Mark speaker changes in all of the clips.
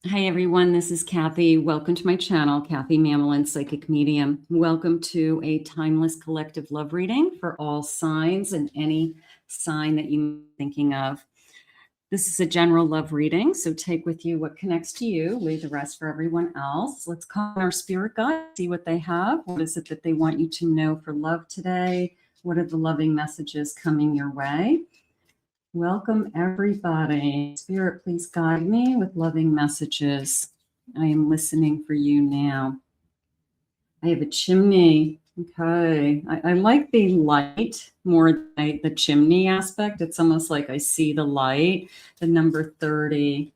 Speaker 1: Hi everyone, this is Kathy. Welcome to my channel, Kathy Mamelin, Psychic Medium. Welcome to a timeless collective love reading for all signs and any sign that you're thinking of. This is a general love reading, so take with you what connects to you, leave the rest for everyone else. Let's call our spirit guide, see what they have. What is it that they want you to know for love today? What are the loving messages coming your way? Welcome, everybody. Spirit, please guide me with loving messages. I am listening for you now. I have a chimney. Okay. I like the light more than the chimney aspect. It's almost like I see the light. The number 30.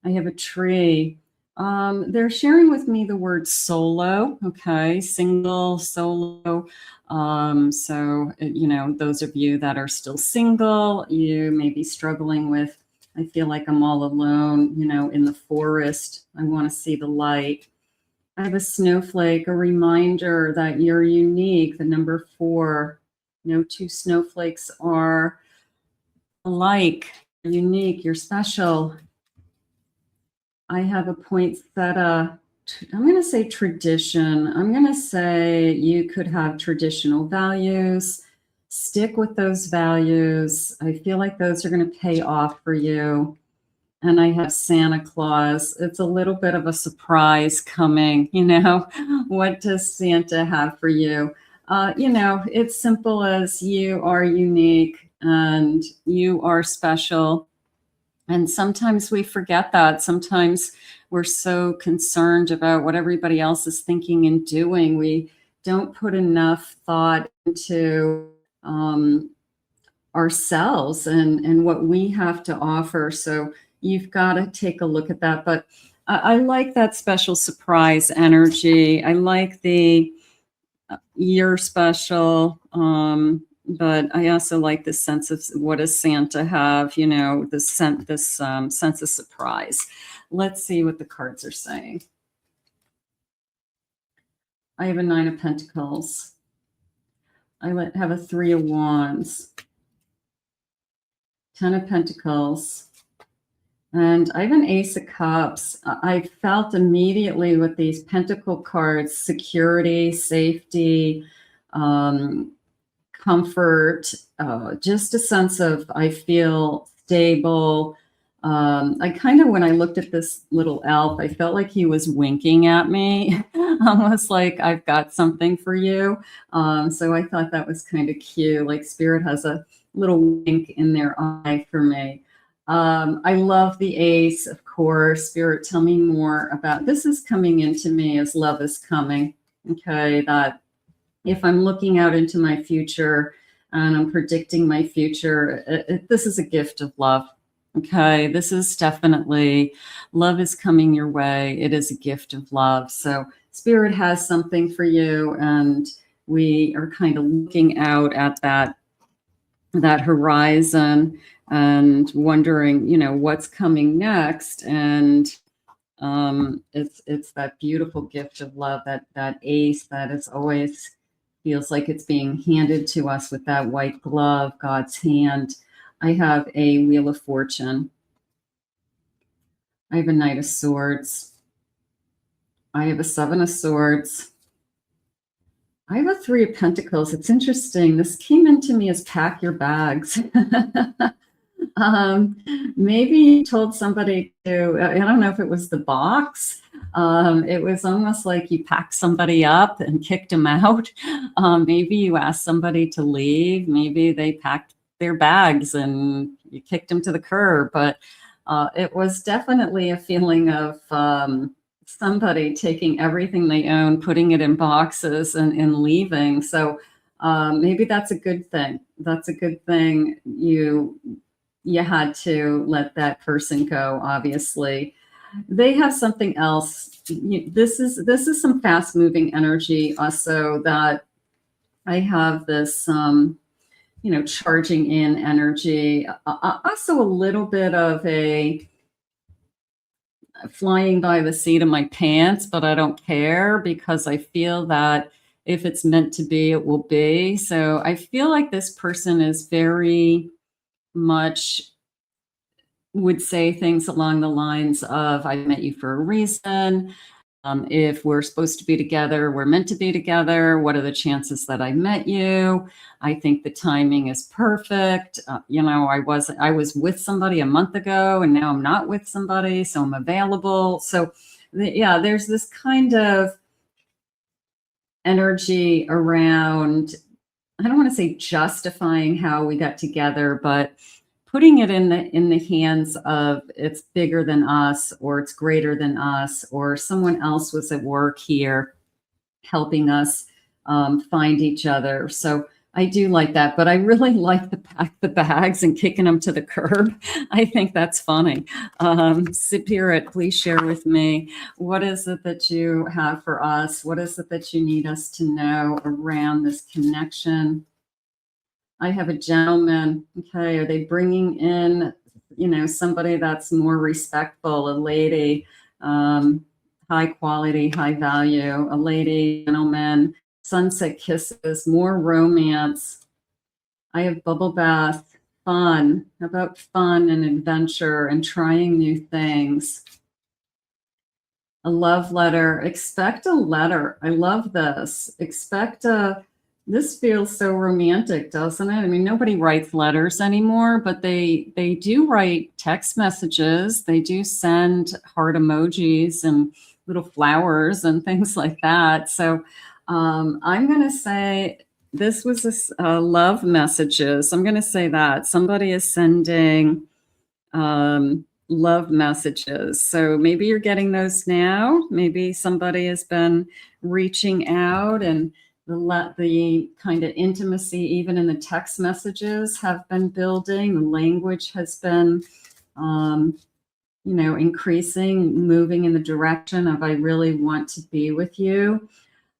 Speaker 1: I have a tree. They're sharing with me the word solo. Okay. Single, solo. So, you know, those of you that are still single, you may be struggling with, I feel like I'm all alone, you know, in the forest. I want to see the light. I have a snowflake, a reminder that you're unique. The number 4. No two snowflakes are alike. You're unique. You're special. I have a poinsettia. I'm going to say tradition. I'm going to say you could have traditional values. Stick with those values. I feel like those are going to pay off for you. And I have Santa Claus. It's a little bit of a surprise coming, you know. What does Santa have for you? You know, it's simple as you are unique and you are special. And sometimes we forget that. Sometimes we're so concerned about what everybody else is thinking and doing. We don't put enough thought into ourselves and what we have to offer. So you've got to take a look at that. But I like that special surprise energy. I like the you're special. But I also like this sense of what does Santa have, you know, this sense of surprise. Let's see what the cards are saying. I have a 9 of Pentacles. I have a 3 of Wands. 10 of Pentacles. And I have an Ace of Cups. I felt immediately with these Pentacle cards, security, safety, comfort, just a sense of I feel stable. I kind of, when I looked at this little elf, I felt like he was winking at me, almost like I've got something for you. So I thought that was kind of cute. Like Spirit has a little wink in their eye for me. I love the Ace, of course. Spirit, tell me more about this. Is coming into me as love is coming. Okay, that if I'm looking out into my future and I'm predicting my future, this is a gift of love. Okay, this is definitely love is coming your way. It is a gift of love. So Spirit has something for you, and we are kind of looking out at that horizon and wondering, you know, what's coming next. And it's that beautiful gift of love, that ace that is always feels like it's being handed to us with that white glove, God's hand. I have a Wheel of Fortune. I have a Knight of Swords. I have a 7 of Swords. I have a 3 of Pentacles. It's interesting. This came into me as pack your bags. Maybe you told somebody to, I don't know if it was the box. It was almost like you packed somebody up and kicked them out. Maybe you asked somebody to leave. Maybe they packed their bags and you kicked them to the curb. But it was definitely a feeling of somebody taking everything they own, putting it in boxes and leaving. So maybe that's a good thing. That's a good thing. You had to let that person go, obviously. They have something else. This is some fast moving energy also, that I have this, you know, charging in energy. Also a little bit of a flying by the seat of my pants, but I don't care because I feel that if it's meant to be, it will be. So I feel like this person is very much would say things along the lines of, I met you for a reason. If we're supposed to be together, we're meant to be together. What are the chances that I met you? I think the timing is perfect. I was with somebody a month ago and now I'm not with somebody, so I'm available. So yeah, there's this kind of energy around, I don't want to say justifying how we got together, but putting it in the hands of it's bigger than us, or it's greater than us, or someone else was at work here helping us find each other. So I do like that, but I really like the pack the bags and kicking them to the curb. I think that's funny. Spirit, please share with me, what is it that you have for us? What is it that you need us to know around this connection? I have a gentleman. Okay, are they bringing in, somebody that's more respectful, a lady, high quality, high value, a lady, gentleman, sunset kisses, more romance. I have bubble bath, fun. How about fun and adventure and trying new things? A love letter. Expect a letter. I love this. This feels so romantic, doesn't it? I mean, nobody writes letters anymore, but they do write text messages. They do send heart emojis and little flowers and things like that. So I'm going to say this was love messages. I'm going to say that somebody is sending love messages. So maybe you're getting those now. Maybe somebody has been reaching out, and the kind of intimacy, even in the text messages, have been building. The language has been, increasing, moving in the direction of, I really want to be with you.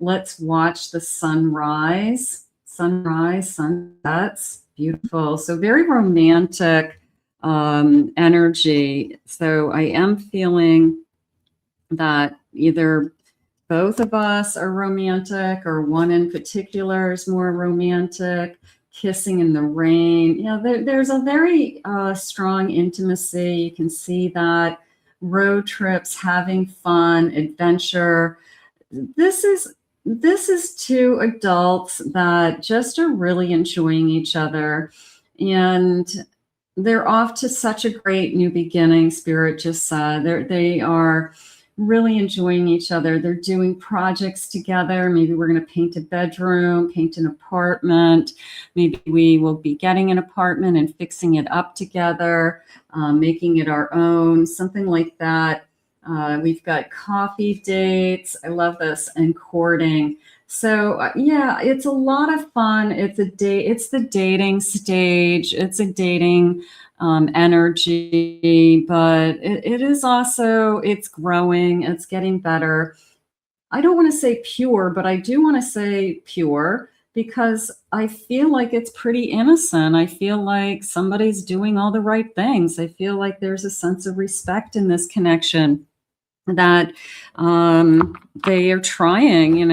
Speaker 1: Let's watch the sunrise, sunsets, beautiful. So very romantic energy. So I am feeling that either both of us are romantic, or one in particular is more romantic, kissing in the rain. There's a very strong intimacy. You can see that. Road trips, having fun, adventure. This is two adults that just are really enjoying each other, and they're off to such a great new beginning. Spirit just said they are really enjoying each other. They're doing projects together. Maybe we're going to paint a bedroom, paint an apartment. Maybe we will be getting an apartment and fixing it up together, making it our own, something like that. We've got coffee dates. I love this, and courting. So yeah, it's a lot of fun. It's the dating stage. It's a dating energy, but it is also, it's growing, it's getting better. I don't want to say pure, but I do want to say pure, because I feel like it's pretty innocent. I feel like somebody's doing all the right things. I feel like there's a sense of respect in this connection, that they are trying,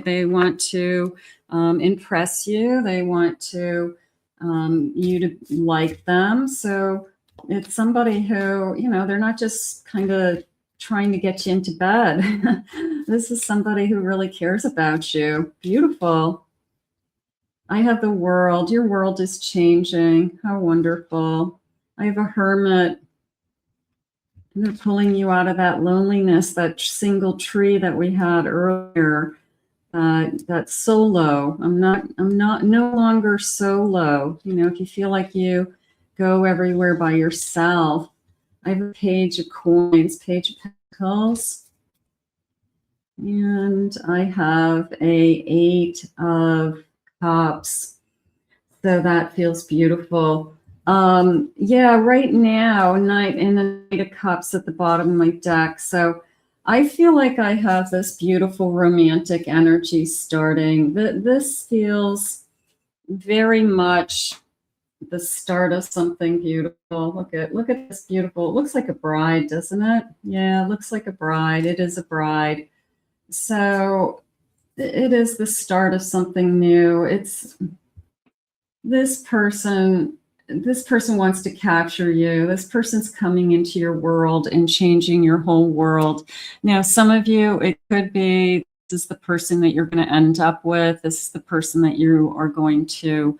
Speaker 1: they want to impress you. They want to you to like them. So it's somebody who, they're not just kind of trying to get you into bed. This is somebody who really cares about you. Beautiful. I have the world. Your world is changing. How wonderful. I have a hermit. And they're pulling you out of that loneliness, that single tree that we had earlier. That solo. I'm no longer solo. If you feel like you go everywhere by yourself. I have a page of coins, page of pentacles, and I have a 8 of cups. So that feels beautiful. Yeah, right now, Knight and the Knight of Cups at the bottom of my deck. So I feel like I have this beautiful romantic energy starting. This feels very much the start of something beautiful. Look at this beautiful. It looks like a bride, doesn't it? Yeah, it looks like a bride. It is a bride. So it is the start of something new. It's this person this person wants to capture you. This person's coming into your world and changing your whole world. Now, some of you, it could be this is the person that you're going to end up with. This is the person that you are going to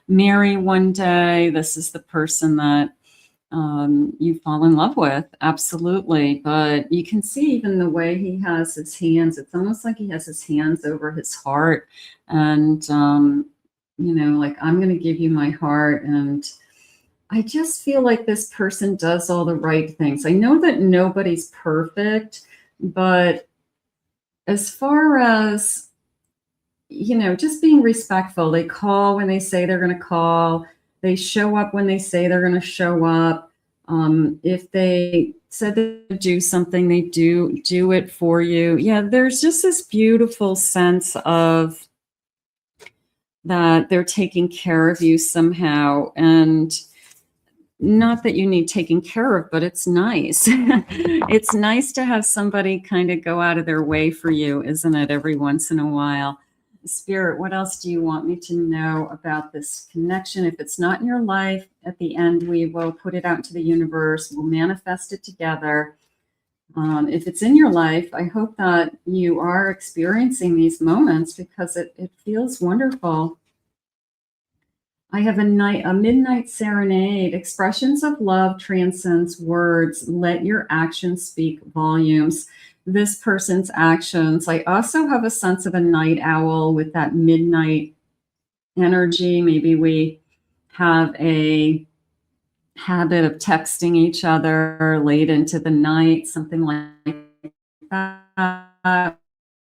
Speaker 1: marry one day. This is the person that you fall in love with. Absolutely. But you can see even the way he has his hands, it's almost like he has his hands over his heart. And, you know, like, I'm going to give you my heart. And I just feel like this person does all the right things. I know that nobody's perfect, but as far as, you know, just being respectful, they call when they say they're going to call. They show up when they say they're going to show up. If they said they would do something, they do it for you. Yeah, there's just this beautiful sense of that they're taking care of you somehow. And not that you need taking care of, but it's nice. It's nice to have somebody kind of go out of their way for you, isn't it, every once in a while? Spirit, what else do you want me to know about this connection? If it's not in your life, at the end, we will put it out into the universe. We'll manifest it together. If it's in your life, I hope that you are experiencing these moments because it feels wonderful. I have a midnight serenade. Expressions of love transcends words. Let your actions speak volumes. This person's actions. I also have a sense of a night owl with that midnight energy. Maybe we have a habit of texting each other late into the night, something like that.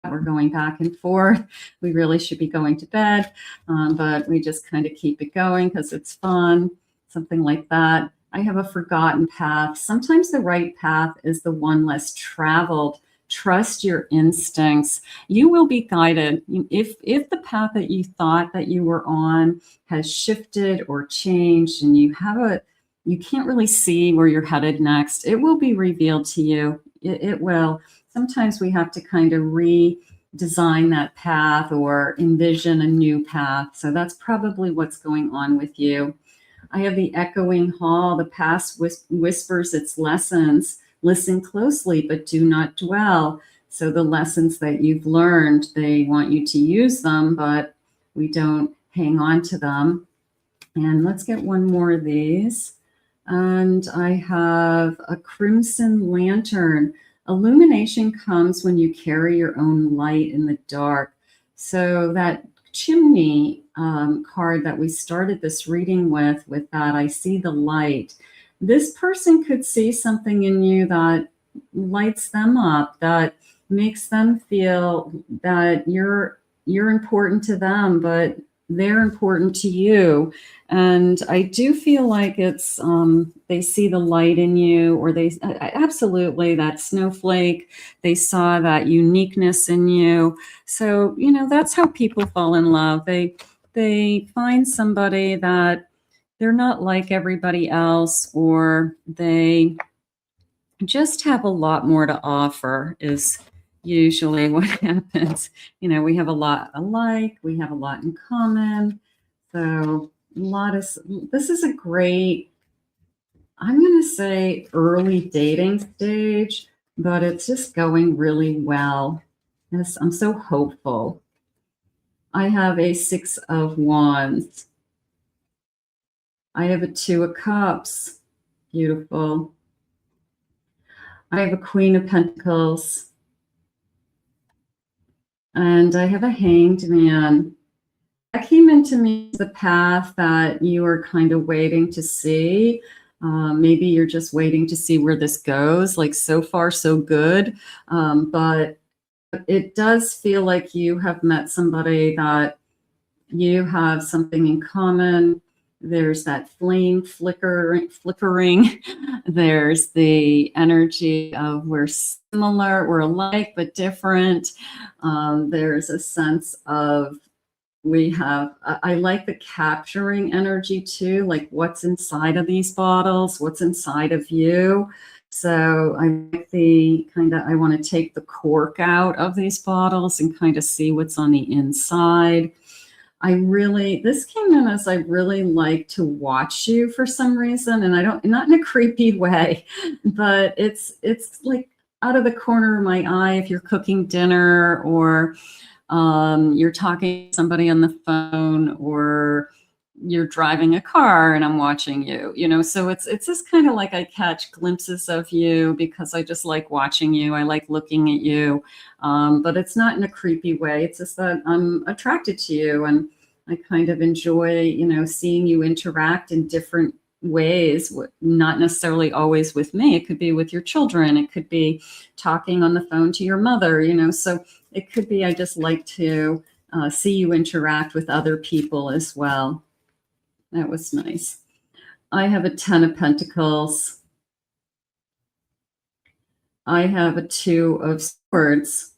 Speaker 1: We're going back and forth. We really should be going to bed, but we just kind of keep it going because it's fun, something like that. I have a forgotten path. Sometimes the right path is the one less traveled. Trust your instincts. You will be guided. If the path that you thought that you were on has shifted or changed and you can't really see where you're headed next, it will be revealed to you. It will. Sometimes we have to kind of redesign that path or envision a new path. So that's probably what's going on with you. I have the echoing hall. The past whispers its lessons. Listen closely, but do not dwell. So the lessons that you've learned, they want you to use them, but we don't hang on to them. And let's get one more of these. And I have a crimson lantern. Illumination comes when you carry your own light in the dark. So that chimney card that we started this reading with that I see the light. This person could see something in you that lights them up, that makes them feel that you're important to them, but they're important to you. And I do feel like it's they see the light in you, or they absolutely, that snowflake, they saw that uniqueness in you. So, you know, that's how people fall in love. They find somebody that they're not like everybody else, or they just have a lot more to offer is usually what happens. You know, we have a lot alike, we have a lot in common. So this is a great, I'm going to say early dating stage, but it's just going really well. Yes, I'm so hopeful. I have a 6 of Wands. I have a 2 of Cups. Beautiful. I have a Queen of Pentacles. And I have a Hanged Man. That came into me as the path that you are kind of waiting to see. Maybe you're just waiting to see where this goes. Like, so far, so good. But it does feel like you have met somebody that you have something in common. There's that flame flickering. There's the energy of we're similar, we're alike, but different. There's a sense of I like the capturing energy too, like what's inside of these bottles, what's inside of you. So I like I want to take the cork out of these bottles and kind of see what's on the inside. this came in as I really like to watch you for some reason. And not in a creepy way, but it's like out of the corner of my eye, if you're cooking dinner or you're talking to somebody on the phone, or you're driving a car and I'm watching you, so it's just kind of like I catch glimpses of you because I just like watching you. I like looking at you. But it's not in a creepy way. It's just that I'm attracted to you, and I kind of enjoy, seeing you interact in different ways, not necessarily always with me. It could be with your children. It could be talking on the phone to your mother, so it could be, I just like to see you interact with other people as well. That was nice. I have a 10 of Pentacles. I have a 2 of Swords.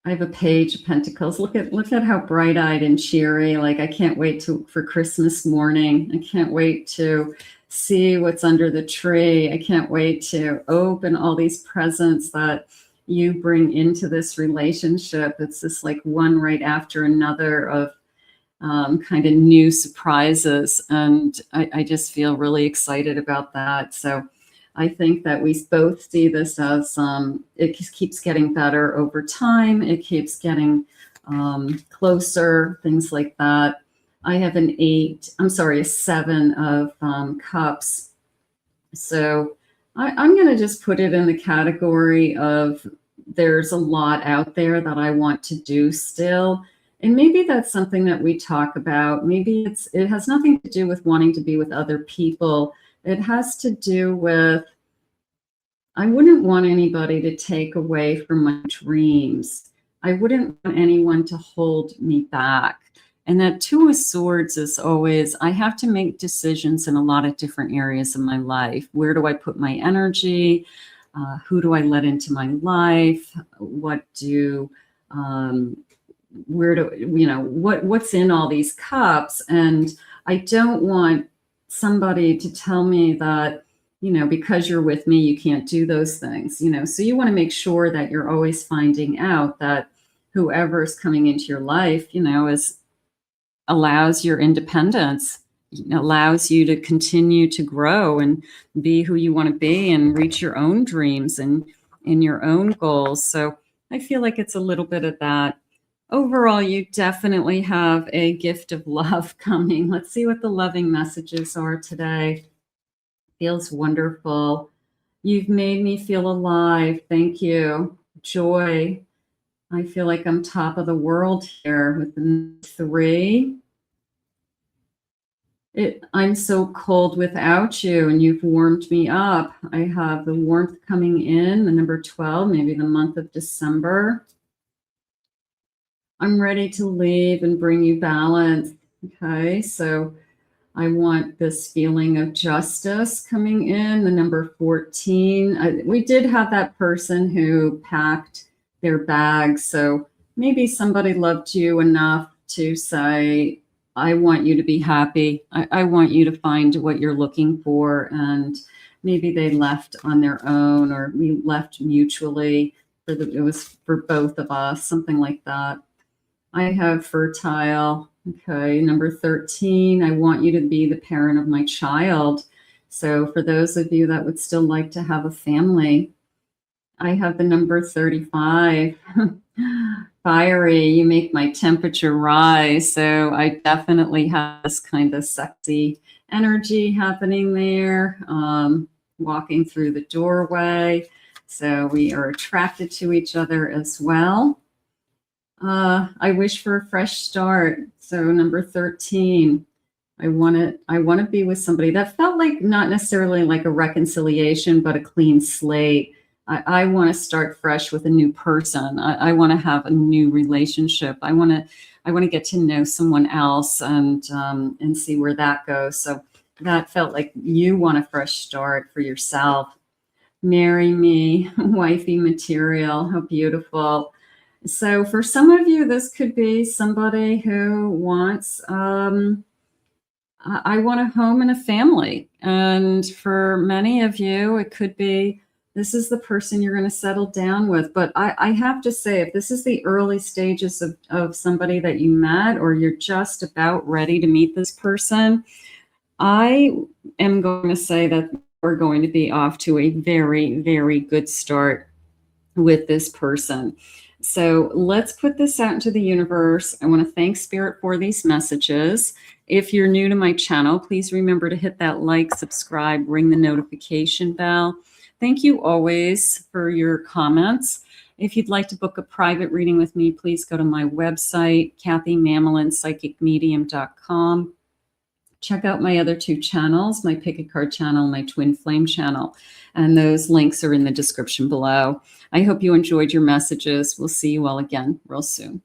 Speaker 1: I have a Page of Pentacles. Look at how bright-eyed and cheery. Like, I can't wait for Christmas morning. I can't wait to see what's under the tree. I can't wait to open all these presents that you bring into this relationship. It's just like one right after another of kind of new surprises. And I just feel really excited about that. So I think that we both see this as it just keeps getting better over time. It keeps getting closer, things like that. I have a 7 of Cups. So I'm going to just put it in the category of there's a lot out there that I want to do still. And maybe that's something that we talk about. Maybe it has nothing to do with wanting to be with other people. It has to do with, I wouldn't want anybody to take away from my dreams. I wouldn't want anyone to hold me back. And that 2 of Swords is always, I have to make decisions in a lot of different areas of my life. Where do I put my energy? Who do I let into my life? What's in all these cups? And I don't want somebody to tell me that, because you're with me, you can't do those things, so you want to make sure that you're always finding out that whoever's coming into your life, allows your independence, allows you to continue to grow and be who you want to be and reach your own dreams and in your own goals. So I feel like it's a little bit of that. Overall, you definitely have a gift of love coming. Let's see what the loving messages are today. Feels wonderful. You've made me feel alive. Thank you. Joy. I feel like I'm top of the world here with the 3. I'm so cold without you, and you've warmed me up. I have the warmth coming in, the number 12, maybe the month of December. I'm ready to leave and bring you balance. Okay, so I want this feeling of justice coming in, the number 14. We did have that person who packed their bags. So maybe somebody loved you enough to say, I want you to be happy. I want you to find what you're looking for. And maybe they left on their own, or we left mutually. It was for both of us, something like that. I have fertile. Okay, number 13. I want you to be the parent of my child. So for those of you that would still like to have a family, I have the number 35. Fiery, you make my temperature rise. So I definitely have this kind of sexy energy happening there, walking through the doorway. So we are attracted to each other as well. I wish for a fresh start. So number 13, I want to be with somebody that felt like not necessarily like a reconciliation, but a clean slate. I want to start fresh with a new person. I want to have a new relationship. I want to get to know someone else and see where that goes. So that felt like you want a fresh start for yourself. Marry me, wifey material. How beautiful. So for some of you, this could be somebody who wants, I want a home and a family. And for many of you, it could be This is the person you're going to settle down with. But I have to say, if this is the early stages of somebody that you met, or you're just about ready to meet this person, I am going to say that we're going to be off to a very, very good start with this person. So let's put this out into the universe. I want to thank Spirit for these messages. If you're new to my channel, please remember to hit that like, subscribe, ring the notification bell. Thank you always for your comments. If you'd like to book a private reading with me, please go to my website, kathymamolinspsychicmedium.com. Check out my other two channels, my Pick a Card channel, my Twin Flame channel. And those links are in the description below. I hope you enjoyed your messages. We'll see you all again real soon.